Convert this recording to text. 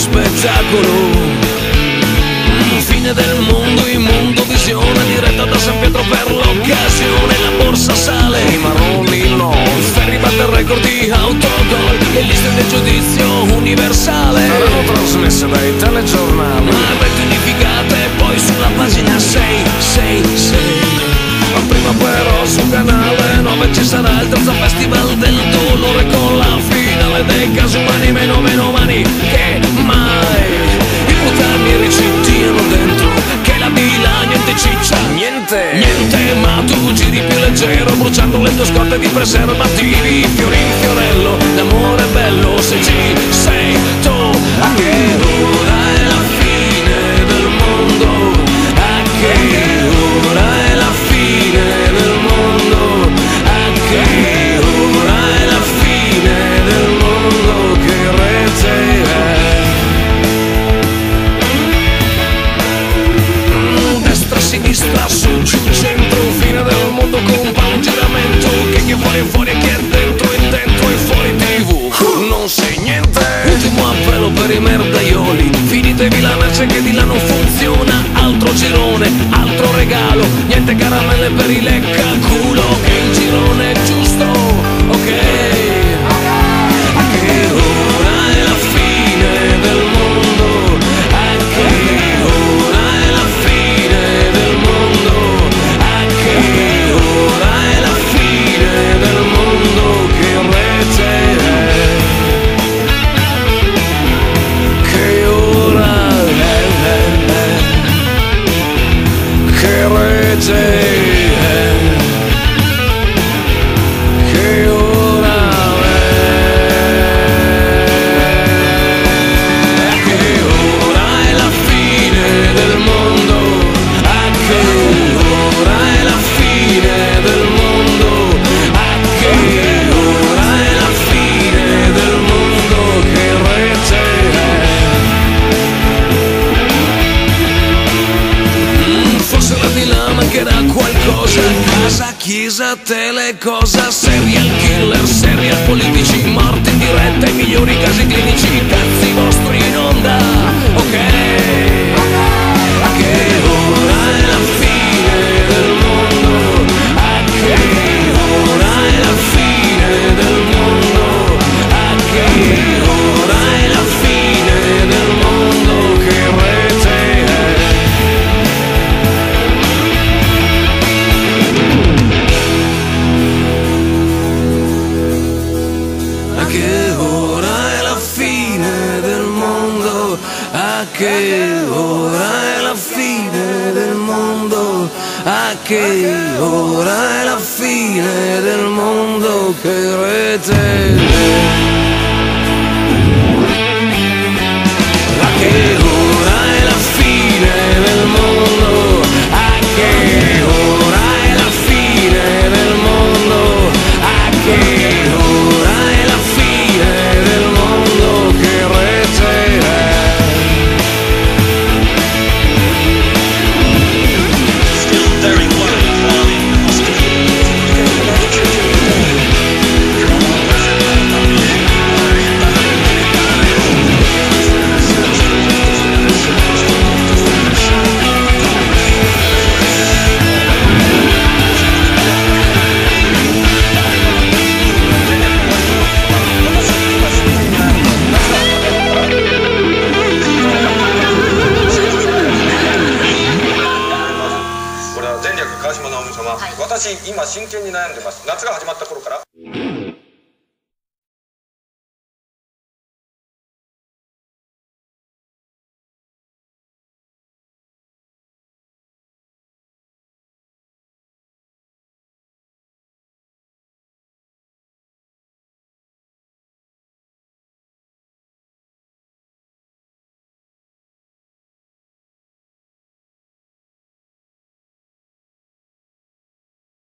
spettacolo. Fine del mondo, immondo, visione diretta da San Pietro per l'occasione. La borsa sale, i marroni no, il ferri batte il record di autogol e liste del giudizio universale saranno trasmesse dai telegiornali, ma reti unificate poi sulla pagina 666. Ma prima però sul canale 9 ci sarà il terzo festival del dolore con la finale dei casi umani, meno umani che mai. I puttani ricittiano dentro che la villa niente ciccia, niente, ma tu giri più leggero bruciando le tue scorte di preservativi. Fiori in fiorello, l'amore è bello se ci sei tu. A che ora è la fine del mondo? A che ora è la fine del mondo? A che ora è la fine del mondo? Che rete è? Sinistra, su, giù, centro, fine del mondo, compa un giramento. Che fuori e chi è dentro e fuori TV. Non sei niente. Ultimo appello per i merdaioli, finitevi la merce che di là non funziona. Altro girone, altro regalo, niente caramelle per i leccaculo. Che il girone è giusto, ok. A che ora è la fine del mondo? A che ora è la fine del mondo? A che ora è la fine del mondo? Che rete è? Che ora è? Che rete è? Che ora è? Che ora è la fine del mondo? A che ora è la fine del mondo? A che ora è la fine del mondo? Che rete è? Forse là di là mancherà qualcosa. Casa, chiesa, telecosa, serial killer, serial politici, morti in diretta, i migliori casi clinici, cazzi vostri in onda, ok? A che ora è la fine del mondo? A che ora è la fine del mondo? A che ora è la fine del mondo? Che rete è? A che ora è la fine del mondo? A che ora è la fine del mondo? A che ora è la fine del mondo? Che rete è? A che ora è la fine del mondo? A che ora è la fine del mondo? A che ora è la fine del mondo? Che rete è?